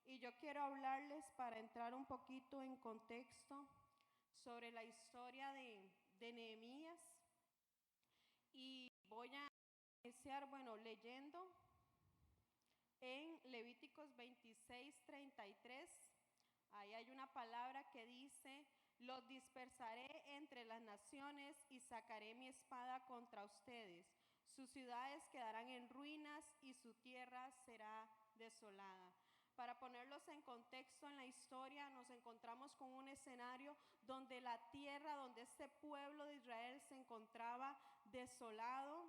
Y yo quiero hablarles para entrar un poquito en contexto sobre la historia de Nehemías. Y voy a iniciar, leyendo en Levíticos 26:33. Ahí hay una palabra que dice: los dispersaré entre las naciones y sacaré mi espada contra ustedes. Sus ciudades quedarán en ruinas y su tierra será desolada. Para ponerlos en contexto en la historia, nos encontramos con un escenario donde la tierra, donde este pueblo de Israel se encontraba desolado.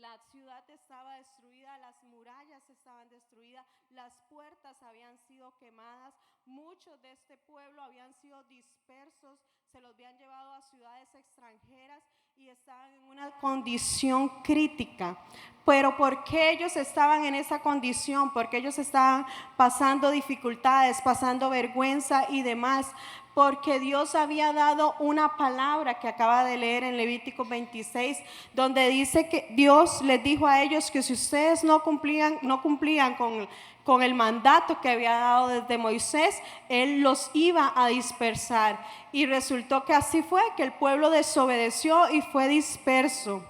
La ciudad estaba destruida, las murallas estaban destruidas, las puertas habían sido quemadas, muchos de este pueblo habían sido dispersos, se los habían llevado a ciudades extranjeras y estaban en una condición crítica. Pero ¿por qué ellos estaban en esa condición? Porque ellos estaban pasando dificultades, pasando vergüenza y demás. Porque Dios había dado una palabra que acaba de leer en Levítico 26, donde dice que Dios les dijo a ellos que si ustedes no cumplían con el mandato que había dado desde Moisés, Él los iba a dispersar. Y resultó que así fue, que el pueblo desobedeció y fue disperso.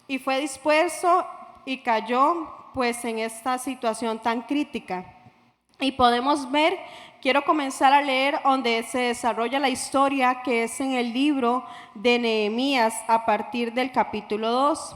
Y fue disperso y cayó pues en esta situación tan crítica. Y podemos ver, quiero comenzar a leer donde se desarrolla la historia, que es en el libro de Nehemías a partir del capítulo 2,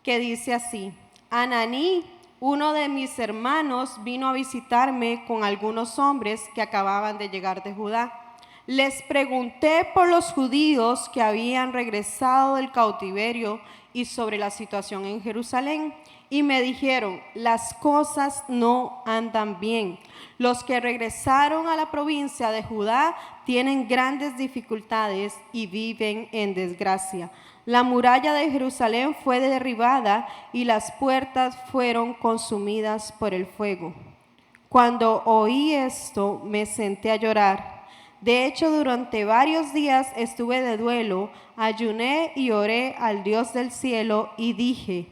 que dice así: Ananí, uno de mis hermanos, vino a visitarme con algunos hombres que acababan de llegar de Judá. Les pregunté por los judíos que habían regresado del cautiverio y sobre la situación en Jerusalén. Y me dijeron: las cosas no andan bien. Los que regresaron a la provincia de Judá tienen grandes dificultades y viven en desgracia. La muralla de Jerusalén fue derribada y las puertas fueron consumidas por el fuego. Cuando oí esto, me senté a llorar. De hecho, durante varios días estuve de duelo, ayuné y oré al Dios del cielo y dije: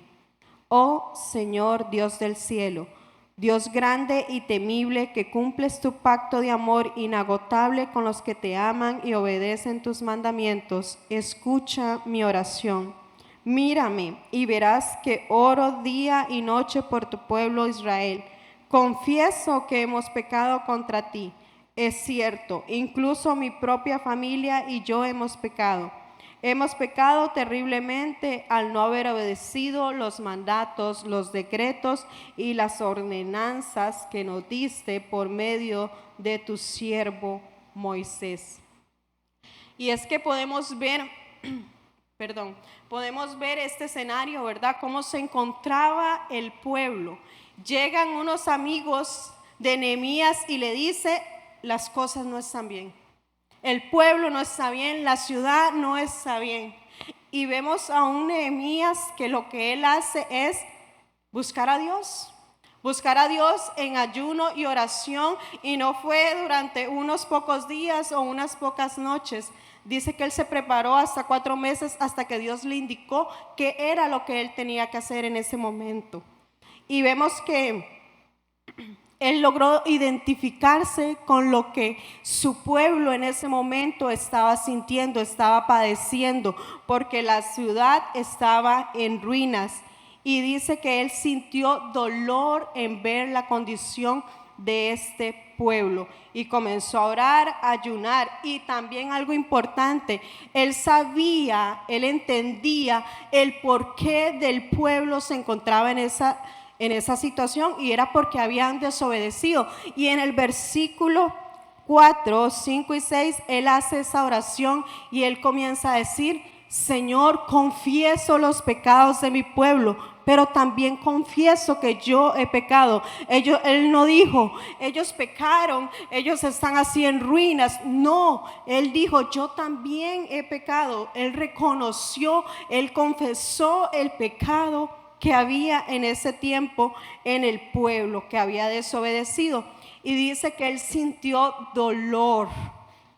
oh Señor Dios del cielo, Dios grande y temible, que cumples tu pacto de amor inagotable con los que te aman y obedecen tus mandamientos, escucha mi oración. Mírame y verás que oro día y noche por tu pueblo Israel. Confieso que hemos pecado contra ti. Es cierto, incluso mi propia familia y yo hemos pecado. Hemos pecado terriblemente al no haber obedecido los mandatos, los decretos y las ordenanzas que nos diste por medio de tu siervo Moisés. Y es que podemos ver, podemos ver este escenario, ¿verdad? Cómo se encontraba el pueblo. Llegan unos amigos de Nehemías y le dice: las cosas no están bien. El pueblo no está bien, la ciudad no está bien. Y vemos a un Nehemías que lo que él hace es buscar a Dios en ayuno y oración, y no fue durante unos pocos días o unas pocas noches. Dice que él se preparó hasta 4 meses hasta que Dios le indicó qué era lo que él tenía que hacer en ese momento. Y vemos que él logró identificarse con lo que su pueblo en ese momento estaba sintiendo, estaba padeciendo, porque la ciudad estaba en ruinas. Y dice que él sintió dolor en ver la condición de este pueblo y comenzó a orar, a ayunar. Y también algo importante, él sabía, él entendía el porqué del pueblo se encontraba en esa situación, y era porque habían desobedecido. Y en el versículo 4, 5 y 6, él hace esa oración y él comienza a decir: Señor, confieso los pecados de mi pueblo, pero también confieso que yo he pecado. Él no dijo: ellos pecaron, ellos están así en ruinas. No, él dijo: yo también he pecado. Él reconoció, él confesó el pecado que había en ese tiempo en el pueblo que había desobedecido. Y dice que él sintió dolor.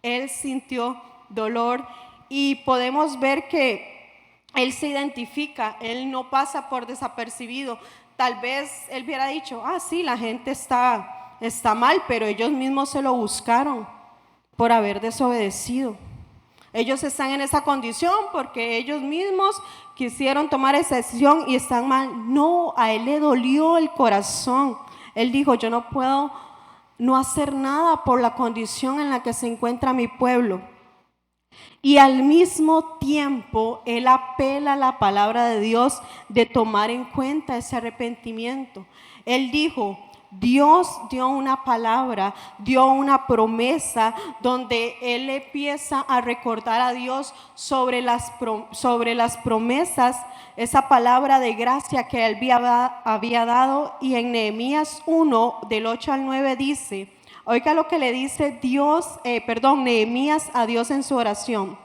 Él sintió dolor. Y podemos ver que él se identifica, él no pasa por desapercibido. Tal vez él hubiera dicho: sí, la gente está está mal, pero ellos mismos se lo buscaron por haber desobedecido. Ellos están en esa condición porque ellos mismos quisieron tomar esa decisión y están mal. No, a él le dolió el corazón. Él dijo, yo no puedo no hacer nada por la condición en la que se encuentra mi pueblo. Y al mismo tiempo, él apela a la palabra de Dios de tomar en cuenta ese arrepentimiento. Él dijo, Dios dio una palabra, dio una promesa donde él empieza a recordar a Dios sobre las promesas, esa palabra de gracia que él había dado. Y en Nehemías 1, del 8 al 9 dice, oiga lo que le dice Nehemías a Dios en su oración.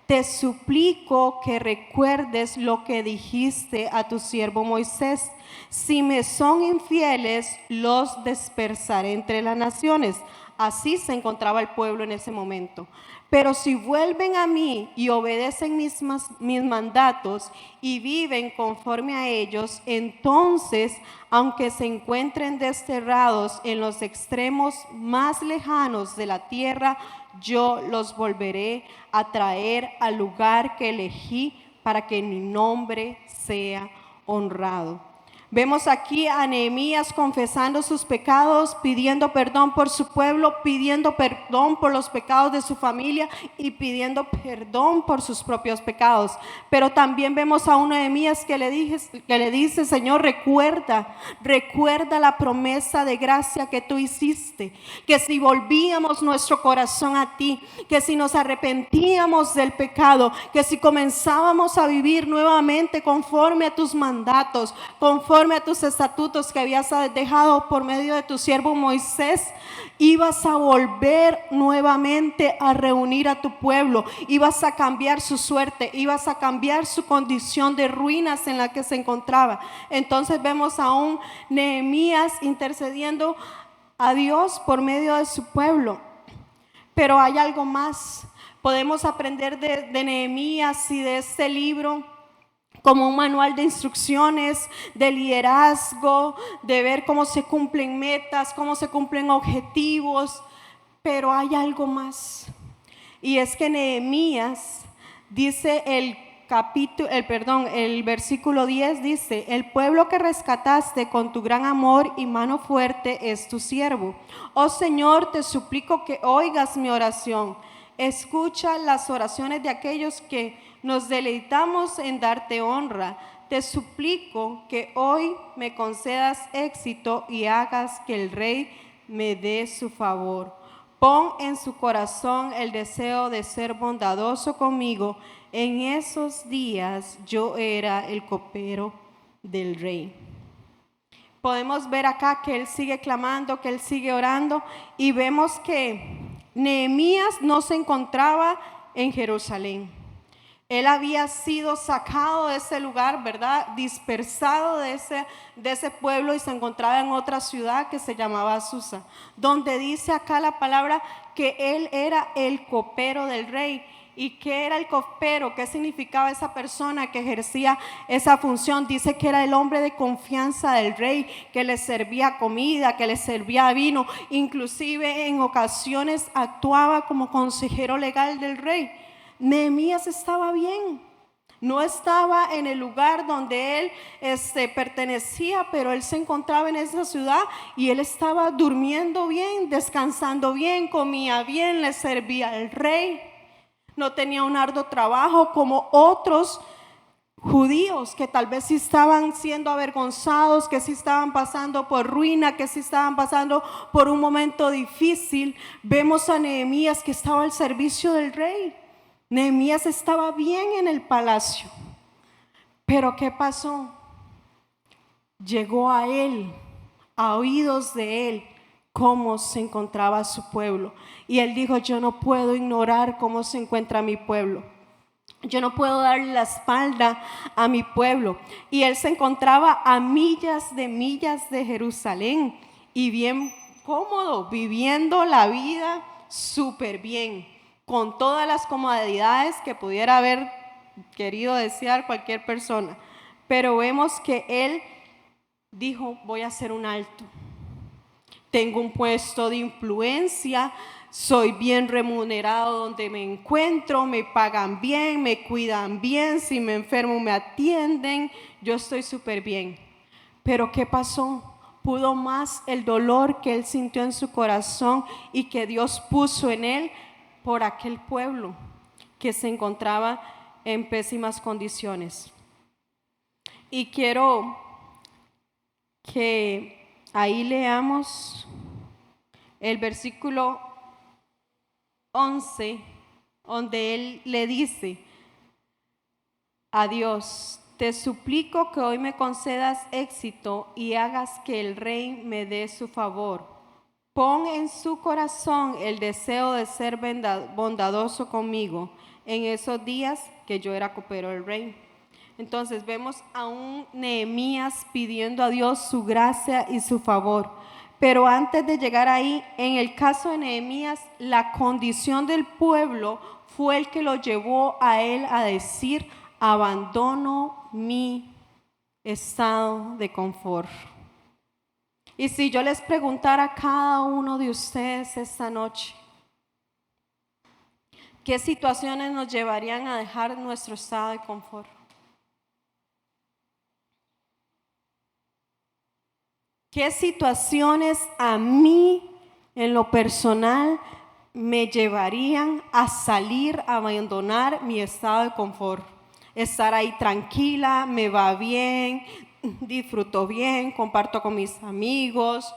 Te suplico que recuerdes lo que dijiste a tu siervo Moisés. Si me son infieles, los dispersaré entre las naciones. Así se encontraba el pueblo en ese momento. Pero si vuelven a mí y obedecen mis mandatos y viven conforme a ellos, entonces, aunque se encuentren desterrados en los extremos más lejanos de la tierra, yo los volveré a traer al lugar que elegí para que mi nombre sea honrado. Vemos aquí a Nehemías confesando sus pecados, pidiendo perdón por su pueblo, pidiendo perdón por los pecados de su familia y pidiendo perdón por sus propios pecados. Pero también vemos a un Nehemías que le dice, Señor, recuerda la promesa de gracia que tú hiciste, que si volvíamos nuestro corazón a ti, que si nos arrepentíamos del pecado, que si comenzábamos a vivir nuevamente conforme a tus mandatos, conforme a tus estatutos que habías dejado por medio de tu siervo Moisés, ibas a volver nuevamente a reunir a tu pueblo, ibas a cambiar su suerte, ibas a cambiar su condición de ruinas en la que se encontraba. Entonces vemos a un Nehemías intercediendo a Dios por medio de su pueblo. Pero hay algo más. Podemos aprender de Nehemías y de este libro como un manual de instrucciones, de liderazgo, de ver cómo se cumplen metas, cómo se cumplen objetivos. Pero hay algo más. Y es que Nehemías dice el versículo 10 dice, el pueblo que rescataste con tu gran amor y mano fuerte es tu siervo. Oh Señor, te suplico que oigas mi oración. Escucha las oraciones de aquellos que nos deleitamos en darte honra. Te suplico que hoy me concedas éxito y hagas que el rey me dé su favor. Pon en su corazón el deseo de ser bondadoso conmigo. En esos días yo era el copero del rey. Podemos ver acá que él sigue clamando, que él sigue orando, y vemos que Nehemías no se encontraba en Jerusalén. Él había sido sacado de ese lugar, ¿verdad? Dispersado de ese pueblo y se encontraba en otra ciudad que se llamaba Susa, donde dice acá la palabra que él era el copero del rey. ¿Y qué era el copero? ¿Qué significaba esa persona que ejercía esa función? Dice que era el hombre de confianza del rey, que le servía comida, que le servía vino, inclusive en ocasiones actuaba como consejero legal del rey. Nehemías estaba bien, no estaba en el lugar donde él pertenecía, pero él se encontraba en esa ciudad y él estaba durmiendo bien, descansando bien, comía bien, le servía al rey. No tenía un arduo trabajo como otros judíos que tal vez sí estaban siendo avergonzados, que sí estaban pasando por ruina, que sí estaban pasando por un momento difícil. Vemos a Nehemías que estaba al servicio del rey. Nehemías estaba bien en el palacio. Pero ¿qué pasó? Llegó a él, a oídos de él, cómo se encontraba su pueblo. Y él dijo, yo no puedo ignorar cómo se encuentra mi pueblo. Yo no puedo darle la espalda a mi pueblo. Y él se encontraba a millas de Jerusalén y bien cómodo, viviendo la vida súper bien, con todas las comodidades que pudiera haber querido desear cualquier persona. Pero vemos que él dijo, voy a hacer un alto. tengo un puesto de influencia, soy bien remunerado donde me encuentro, me pagan bien, me cuidan bien, si me enfermo me atienden, yo estoy súper bien. Pero ¿qué pasó? Pudo más el dolor que él sintió en su corazón y que Dios puso en él por aquel pueblo que se encontraba en pésimas condiciones. Y quiero que ahí leamos el versículo 11, donde él le dice a Dios: te suplico que hoy me concedas éxito y hagas que el rey me dé su favor. Pon en su corazón el deseo de ser bondadoso conmigo en esos días que yo era copero del rey. Entonces vemos a un Nehemías pidiendo a Dios su gracia y su favor. Pero antes de llegar ahí, en el caso de Nehemías, la condición del pueblo fue el que lo llevó a él a decir: abandono mi estado de confort. Y si yo les preguntara a cada uno de ustedes esta noche, ¿qué situaciones nos llevarían a dejar nuestro estado de confort? ¿Qué situaciones a mí, en lo personal, me llevarían a salir, a abandonar mi estado de confort? Estar ahí tranquila, me va bien, disfruto bien, comparto con mis amigos,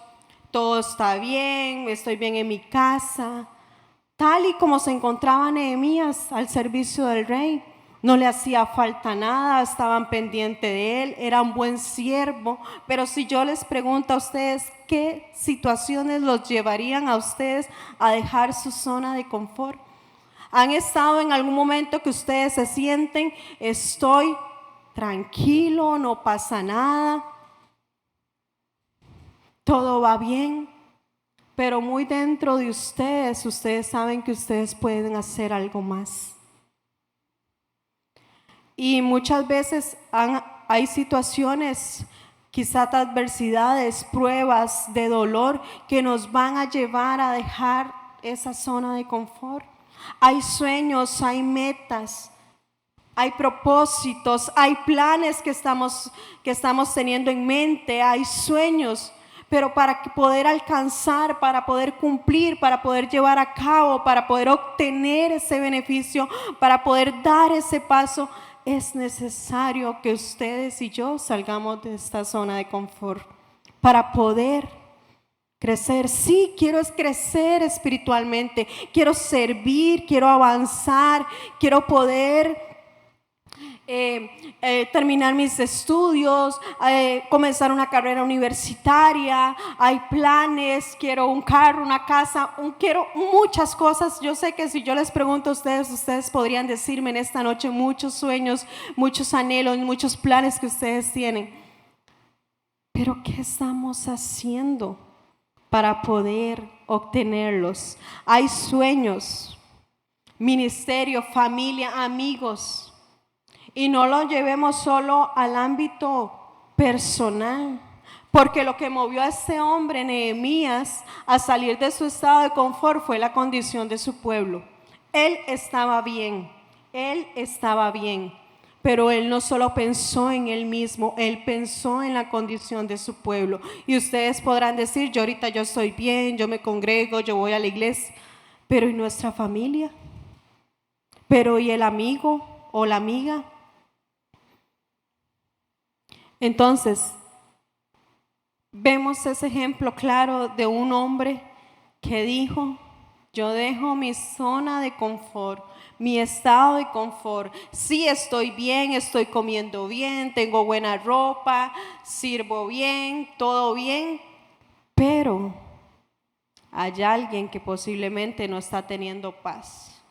todo está bien, estoy bien en mi casa. Tal y como se encontraba Nehemías al servicio del rey. No le hacía falta nada, estaban pendientes de él, era un buen siervo. Pero si yo les pregunto a ustedes, ¿qué situaciones los llevarían a ustedes a dejar su zona de confort? ¿Han estado en algún momento que ustedes se sienten: estoy tranquilo, no pasa nada, todo va bien? Pero muy dentro de ustedes, ustedes saben que ustedes pueden hacer algo más. Y muchas veces hay situaciones, quizás adversidades, pruebas de dolor que nos van a llevar a dejar esa zona de confort. Hay sueños, hay metas, hay propósitos, hay planes que estamos teniendo en mente, hay sueños. Pero para poder alcanzar, para poder cumplir, para poder llevar a cabo, para poder obtener ese beneficio, para poder dar ese paso, es necesario que ustedes y yo salgamos de esta zona de confort para poder crecer. Sí, quiero crecer espiritualmente, quiero servir, quiero avanzar, quiero poder terminar mis estudios, comenzar una carrera universitaria, hay planes, quiero un carro, una casa, quiero muchas cosas. Yo sé que si yo les pregunto a ustedes, ustedes podrían decirme en esta noche muchos sueños, muchos anhelos, muchos planes que ustedes tienen. Pero ¿qué estamos haciendo para poder obtenerlos? Hay sueños, ministerio, familia, amigos. Y no lo llevemos solo al ámbito personal, porque lo que movió a este hombre, Nehemías, a salir de su estado de confort fue la condición de su pueblo. Él estaba bien, pero él no solo pensó en él mismo, él pensó en la condición de su pueblo. Y ustedes podrán decir: yo ahorita yo estoy bien, yo me congrego, yo voy a la iglesia, pero ¿y nuestra familia? ¿Pero y el amigo o la amiga? Entonces, vemos ese ejemplo claro de un hombre que dijo: yo dejo mi zona de confort, mi estado de confort. Sí, estoy bien, estoy comiendo bien, tengo buena ropa, sirvo bien, todo bien, pero hay alguien que posiblemente no está teniendo paz.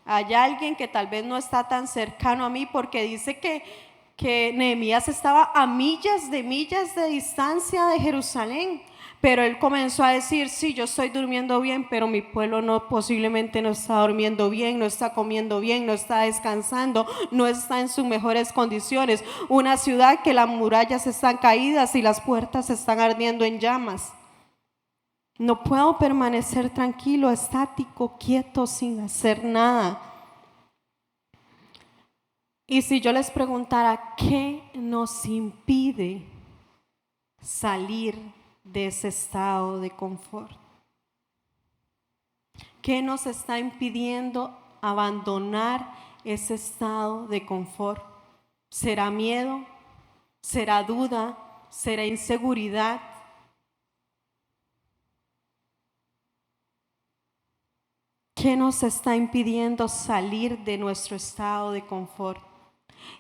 Hay alguien que tal vez no está tan cercano a mí, porque dice que Nehemías estaba a millas de distancia de Jerusalén, pero él comenzó a decir: sí, yo estoy durmiendo bien, pero mi pueblo posiblemente no está durmiendo bien, no está comiendo bien, no está descansando, no está en sus mejores condiciones. Una ciudad que las murallas están caídas y las puertas están ardiendo en llamas. No puedo permanecer tranquilo, estático, quieto, sin hacer nada. Y si yo les preguntara, ¿qué nos impide salir de ese estado de confort? ¿Qué nos está impidiendo abandonar ese estado de confort? ¿Será miedo? ¿Será duda? ¿Será inseguridad? ¿Qué nos está impidiendo salir de nuestro estado de confort?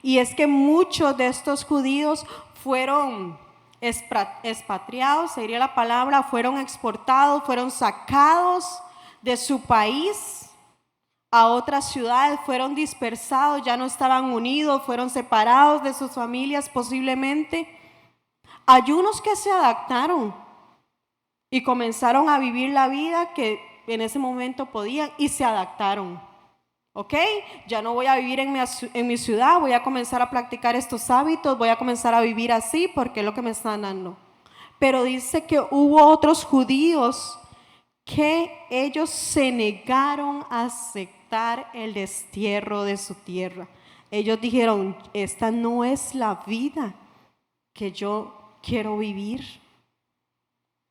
Y es que muchos de estos judíos fueron expatriados, sería la palabra, fueron exportados, fueron sacados de su país a otras ciudades, fueron dispersados, ya no estaban unidos, fueron separados de sus familias posiblemente. Hay unos que se adaptaron y comenzaron a vivir la vida que en ese momento podían y se adaptaron. ¿Ok? Ya no voy a vivir en mi ciudad, voy a comenzar a practicar estos hábitos, voy a comenzar a vivir así porque es lo que me están dando. Pero dice que hubo otros judíos que ellos se negaron a aceptar el destierro de su tierra. Ellos dijeron, esta no es la vida que yo quiero vivir.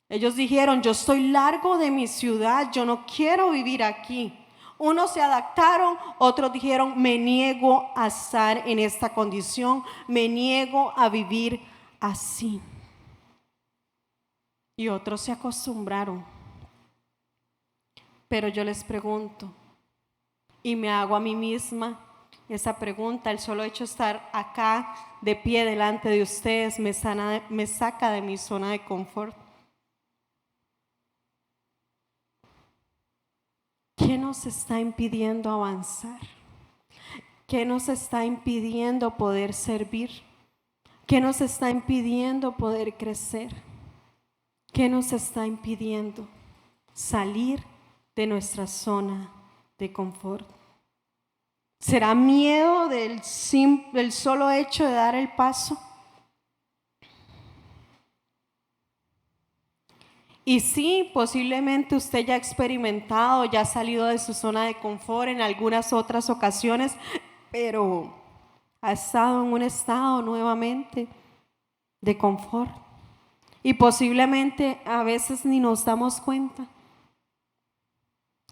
Ellos dijeron, yo estoy largo de mi ciudad, yo no quiero vivir aquí. Unos se adaptaron, otros dijeron, me niego a estar en esta condición, me niego a vivir así. Y otros se acostumbraron. Pero yo les pregunto, y me hago a mí misma esa pregunta, el solo hecho de estar acá de pie delante de ustedes me saca de mi zona de confort. ¿Qué nos está impidiendo avanzar? ¿Qué nos está impidiendo poder servir? ¿Qué nos está impidiendo poder crecer? ¿Qué nos está impidiendo salir de nuestra zona de confort? ¿Será miedo del solo hecho de dar el paso? Y sí, posiblemente usted ya ha experimentado, ya ha salido de su zona de confort en algunas otras ocasiones, pero ha estado en un estado nuevamente de confort. Y posiblemente a veces ni nos damos cuenta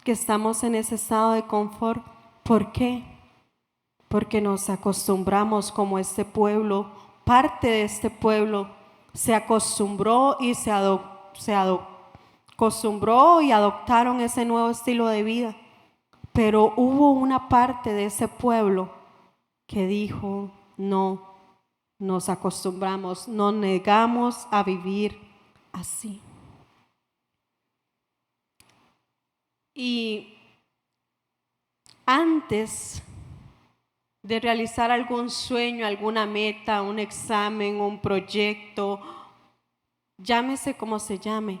que estamos en ese estado de confort. ¿Por qué? Porque nos acostumbramos como este pueblo, parte de este pueblo se acostumbró y acostumbró y adoptaron ese nuevo estilo de vida. Pero hubo una parte de ese pueblo que dijo, no, nos acostumbramos, nos negamos a vivir así. Y antes de realizar algún sueño, alguna meta, un examen, un proyecto, llámese como se llame,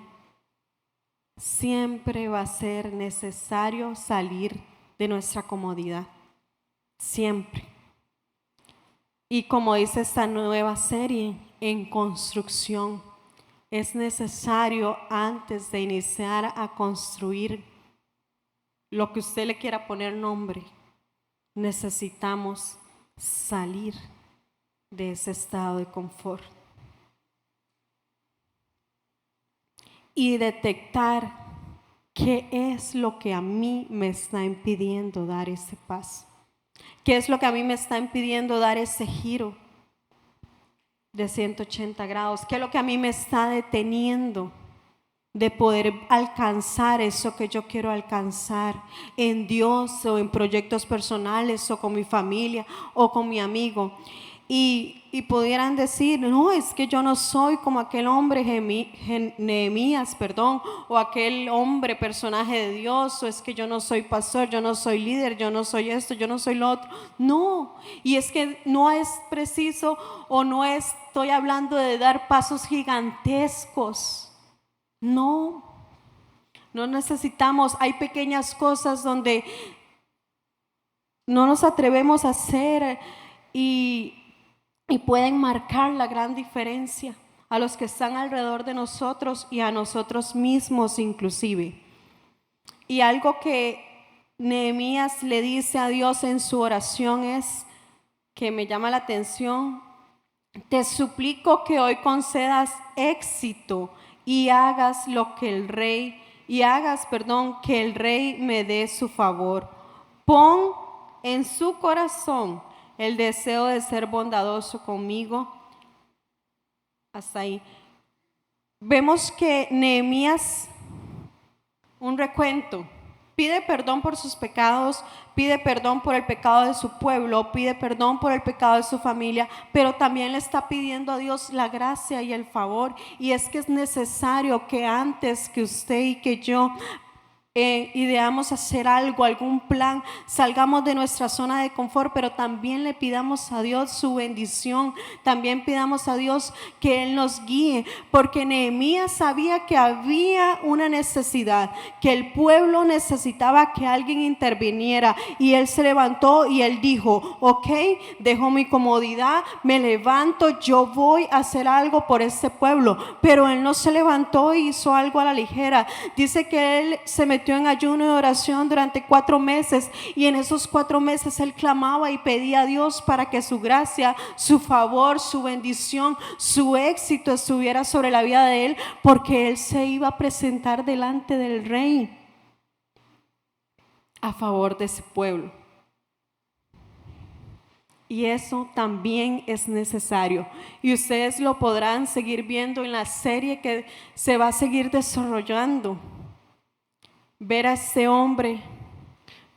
siempre va a ser necesario salir de nuestra comodidad, siempre. Y como dice esta nueva serie, en construcción, es necesario antes de iniciar a construir lo que usted le quiera poner nombre, necesitamos salir de ese estado de confort y detectar qué es lo que a mí me está impidiendo dar ese paso, qué es lo que a mí me está impidiendo dar ese giro de 180 grados, qué es lo que a mí me está deteniendo de poder alcanzar eso que yo quiero alcanzar en Dios o en proyectos personales o con mi familia o con mi amigo. Y pudieran decir, no, es que yo no soy como aquel hombre Nehemías, o aquel hombre personaje de Dios, o es que yo no soy pastor, yo no soy líder, yo no soy esto, yo no soy lo otro. No, y es que no es preciso o no estoy hablando de dar pasos gigantescos. No necesitamos, hay pequeñas cosas donde no nos atrevemos a hacer y pueden marcar la gran diferencia. a los que están alrededor de nosotros y a nosotros mismos inclusive. Y algo que Nehemías le dice a Dios en su oración es, que me llama la atención: te suplico que hoy concedas éxito y hagas que el rey me dé su favor. Pon en su corazón el deseo de ser bondadoso conmigo. Hasta ahí. Vemos que Nehemías, un recuento, pide perdón por sus pecados, pide perdón por el pecado de su pueblo, pide perdón por el pecado de su familia, pero también le está pidiendo a Dios la gracia y el favor. Y es que es necesario que antes que usted y que yo ideamos hacer algo, algún plan, salgamos de nuestra zona de confort, pero también le pidamos a Dios su bendición, también pidamos a Dios que Él nos guíe, porque Nehemías sabía que había una necesidad, que el pueblo necesitaba que alguien interviniera, y él se levantó y él dijo: ok, dejo mi comodidad, me levanto, yo voy a hacer algo por este pueblo. Pero él no se levantó y hizo algo a la ligera. Dice que él se metió en ayuno y oración durante 4 meses, y en esos 4 meses él clamaba y pedía a Dios para que su gracia, su favor, su bendición, su éxito estuviera sobre la vida de él, porque él se iba a presentar delante del rey a favor de ese pueblo. Y eso también es necesario, y ustedes lo podrán seguir viendo en la serie que se va a seguir desarrollando. Ver a este hombre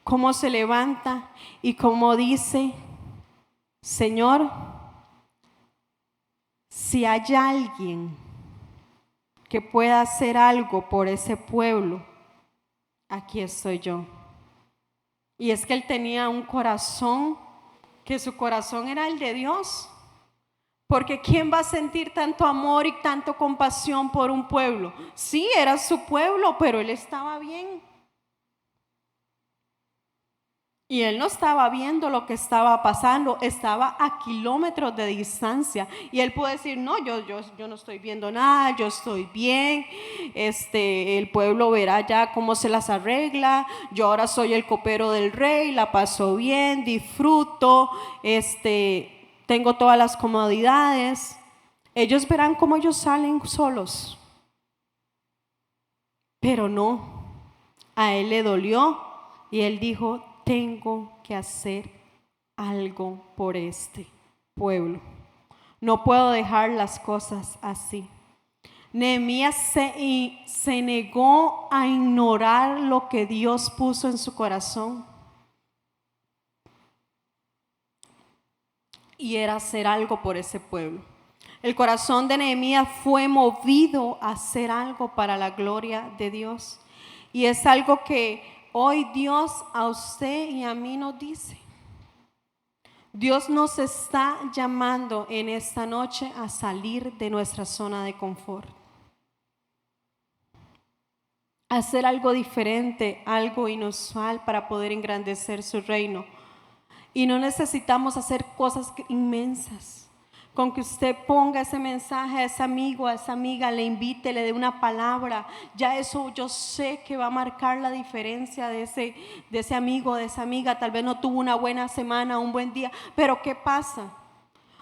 cómo se levanta y cómo dice: Señor, si hay alguien que pueda hacer algo por ese pueblo, aquí estoy yo. Y es que él tenía un corazón, que su corazón era el de Dios. Porque ¿quién va a sentir tanto amor y tanto compasión por un pueblo? Sí, era su pueblo, pero él estaba bien. Y él no estaba viendo lo que estaba pasando, estaba a kilómetros de distancia. Y él pudo decir: no, yo no estoy viendo nada, yo estoy bien, el pueblo verá ya cómo se las arregla, yo ahora soy el copero del rey, la paso bien, disfruto, tengo todas las comodidades. Ellos verán cómo ellos salen solos. Pero no, a él le dolió y él dijo: tengo que hacer algo por este pueblo. No puedo dejar las cosas así. Nehemías se negó a ignorar lo que Dios puso en su corazón. Y era hacer algo por ese pueblo. El corazón de Nehemías fue movido a hacer algo para la gloria de Dios. Y es algo que hoy Dios a usted y a mí nos dice. Dios nos está llamando en esta noche a salir de nuestra zona de confort, a hacer algo diferente, algo inusual para poder engrandecer su reino. Y no necesitamos hacer cosas inmensas. Con que usted ponga ese mensaje a ese amigo, a esa amiga, le invite, le dé una palabra, ya eso yo sé que va a marcar la diferencia de ese amigo, de esa amiga. Tal vez no tuvo una buena semana, un buen día, pero ¿qué pasa?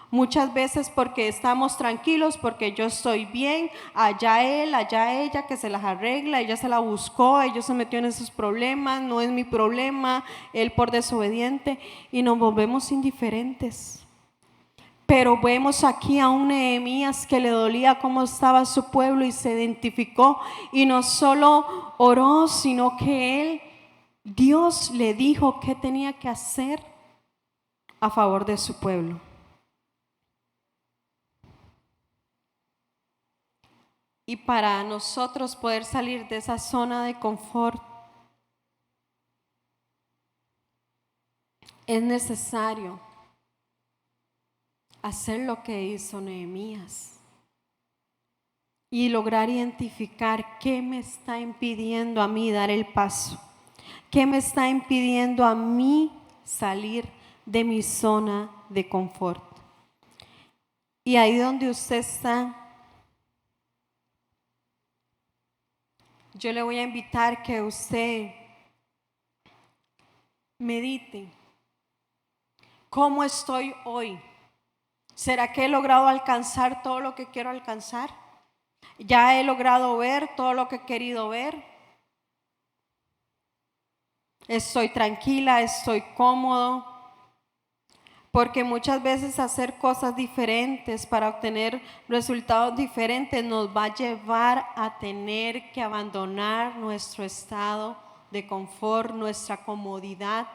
Muchas veces porque estamos tranquilos, porque yo estoy bien, allá él, allá ella, que se las arregla, ella se la buscó, ella se metió en esos problemas, no es mi problema, él por desobediente, y nos volvemos indiferentes. Pero vemos aquí a un Nehemías que le dolía cómo estaba su pueblo y se identificó, y no solo oró, sino que Dios le dijo qué tenía que hacer a favor de su pueblo. Y para nosotros poder salir de esa zona de confort, es necesario hacer lo que hizo Nehemías y lograr identificar qué me está impidiendo a mí dar el paso, qué me está impidiendo a mí salir de mi zona de confort. Y ahí donde usted está, yo le voy a invitar que usted medite. ¿Cómo estoy hoy? ¿Será que he logrado alcanzar todo lo que quiero alcanzar? ¿Ya he logrado ver todo lo que he querido ver? ¿Estoy tranquila? ¿Estoy cómodo? Porque muchas veces hacer cosas diferentes para obtener resultados diferentes nos va a llevar a tener que abandonar nuestro estado de confort, nuestra comodidad.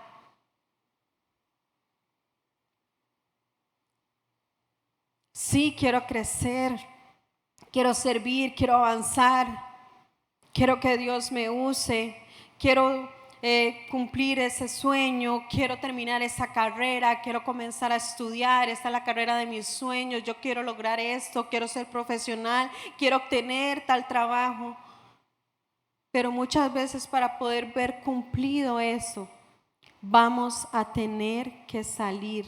Sí, quiero crecer, quiero servir, quiero avanzar, quiero que Dios me use, quiero cumplir ese sueño, quiero terminar esa carrera, quiero comenzar a estudiar, esta es la carrera de mis sueños, yo quiero lograr esto, quiero ser profesional, quiero obtener tal trabajo. Pero muchas veces para poder ver cumplido eso, vamos a tener que salir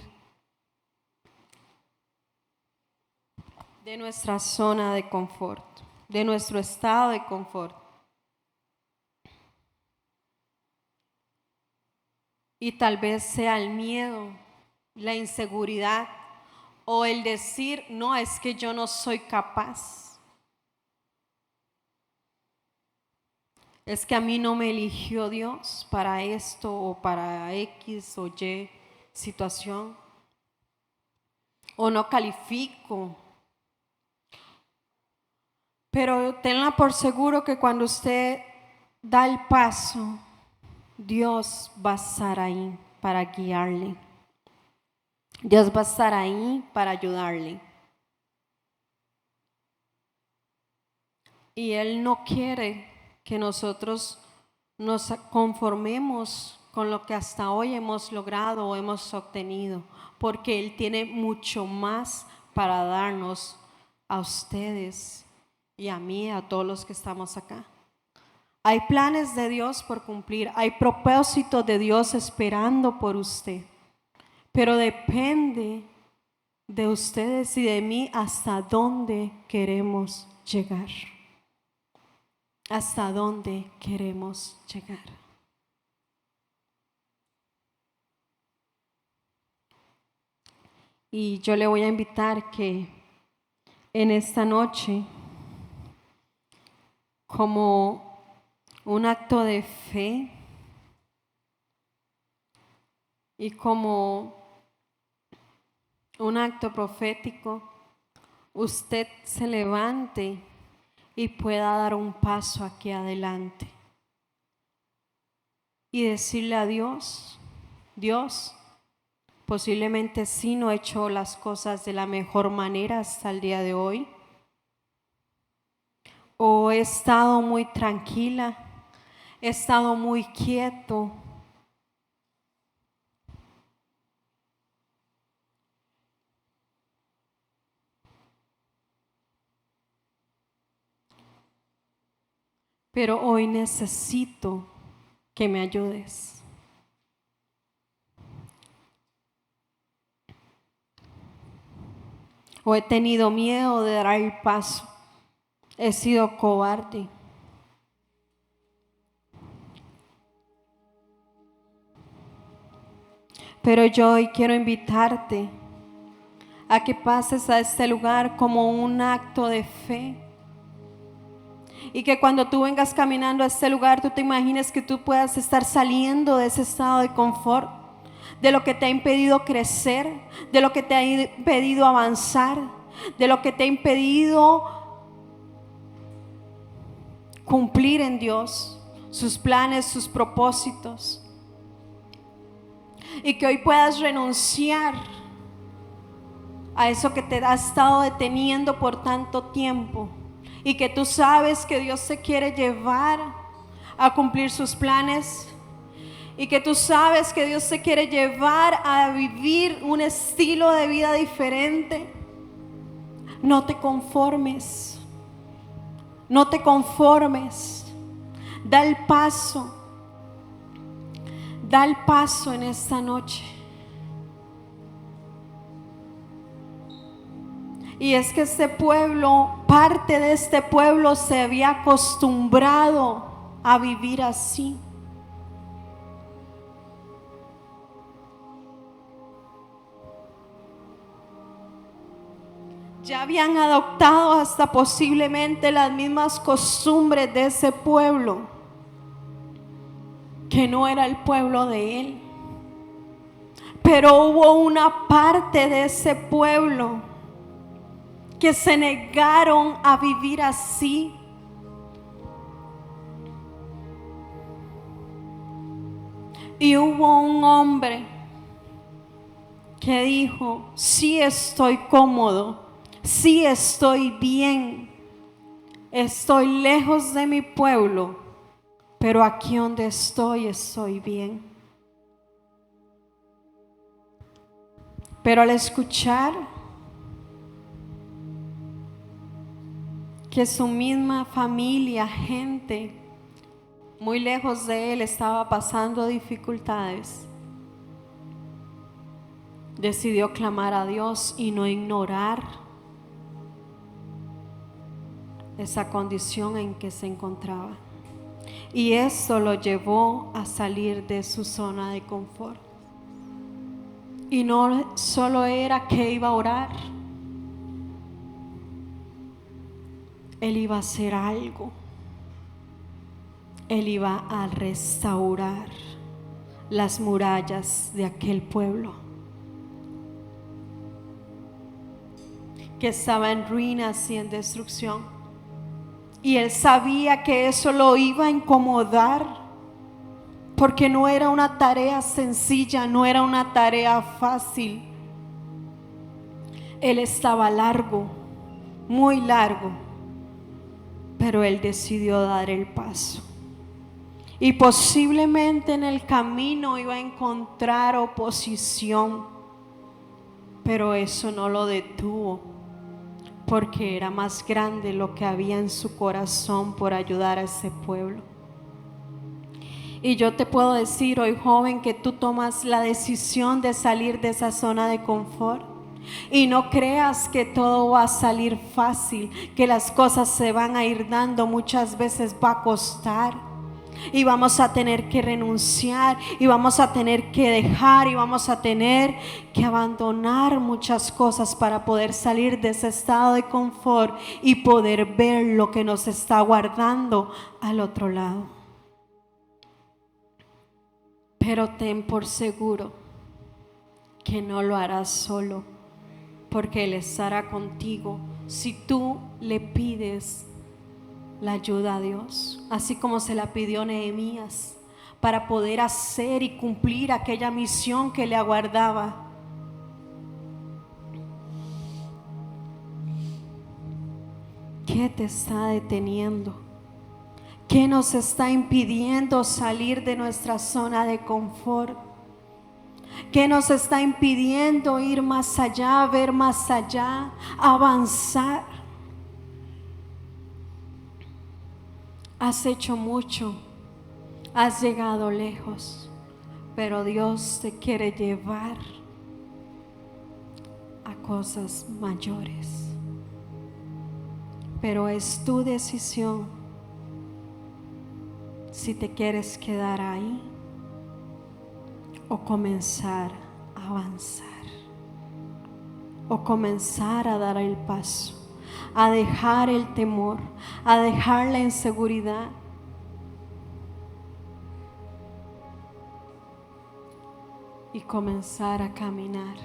de nuestra zona de confort, de nuestro estado de confort. Y tal vez sea el miedo, la inseguridad o el decir, no, es que yo no soy capaz. Es que a mí no me eligió Dios para esto o para X o Y situación. O no califico. Pero tenla por seguro que cuando usted da el paso, Dios va a estar ahí para guiarle. Dios va a estar ahí para ayudarle. Y Él no quiere que nosotros nos conformemos con lo que hasta hoy hemos logrado o hemos obtenido, porque Él tiene mucho más para darnos a ustedes y a mí, a todos los que estamos acá. Hay planes de Dios por cumplir, hay propósitos de Dios esperando por usted, pero depende de ustedes y de mí hasta dónde queremos llegar. Hasta dónde queremos llegar. Y yo le voy a invitar que en esta noche, como un acto de fe y como un acto profético, usted se levante y pueda dar un paso aquí adelante y decirle a Dios, Dios, posiblemente sí no he hecho las cosas de la mejor manera hasta el día de hoy, o he estado muy tranquila, he estado muy quieto. Pero hoy necesito que me ayudes. O he tenido miedo de dar el paso. He sido cobarde. Pero yo hoy quiero invitarte a que pases a este lugar como un acto de fe. Y que cuando tú vengas caminando a este lugar, tú te imagines que tú puedas estar saliendo de ese estado de confort, de lo que te ha impedido crecer, de lo que te ha impedido avanzar, de lo que te ha impedido cumplir en Dios sus planes, sus propósitos. Y que hoy puedas renunciar a eso que te ha estado deteniendo por tanto tiempo. Y que tú sabes que Dios te quiere llevar a cumplir sus planes. Y que tú sabes que Dios te quiere llevar a vivir un estilo de vida diferente. No te conformes. No te conformes. Da el paso. Da el paso en esta noche. Y es que este pueblo, parte de este pueblo se había acostumbrado a vivir así. Ya habían adoptado hasta posiblemente las mismas costumbres de ese pueblo, que no era el pueblo de él. Pero hubo una parte de ese pueblo que se negaron a vivir así. Y hubo un hombre que dijo: sí estoy cómodo, sí estoy bien, estoy lejos de mi pueblo, pero aquí donde estoy bien. Pero al escuchar que su misma familia, gente muy lejos de él, estaba pasando dificultades, decidió clamar a Dios y no ignorar esa condición en que se encontraba. Y esto lo llevó a salir de su zona de confort. Y no solo era que iba a orar, él iba a hacer algo. Él iba a restaurar las murallas de aquel pueblo que estaba en ruinas y en destrucción. Y él sabía que eso lo iba a incomodar, porque no era una tarea sencilla, no era una tarea fácil. Él estaba largo, muy largo, pero él decidió dar el paso. Y posiblemente en el camino iba a encontrar oposición, pero eso no lo detuvo, porque era más grande lo que había en su corazón por ayudar a ese pueblo. Y yo te puedo decir hoy, joven, que tú tomas la decisión de salir de esa zona de confort. Y no creas que todo va a salir fácil, que las cosas se van a ir dando. Muchas veces va a costar, y vamos a tener que renunciar, y vamos a tener que dejar, y vamos a tener que abandonar muchas cosas para poder salir de ese estado de confort y poder ver lo que nos está guardando al otro lado. Pero ten por seguro que no lo harás solo, porque Él estará contigo si tú le pides la ayuda a Dios, así como se la pidió Nehemías, para poder hacer y cumplir aquella misión que le aguardaba. ¿Qué te está deteniendo? ¿Qué nos está impidiendo salir de nuestra zona de confort? ¿Qué nos está impidiendo ir más allá, ver más allá, avanzar? Has hecho mucho, has llegado lejos, pero Dios te quiere llevar a cosas mayores. Pero es tu decisión si te quieres quedar ahí o comenzar a avanzar, o comenzar a dar el paso, a dejar el temor, a dejar la inseguridad y comenzar a caminar.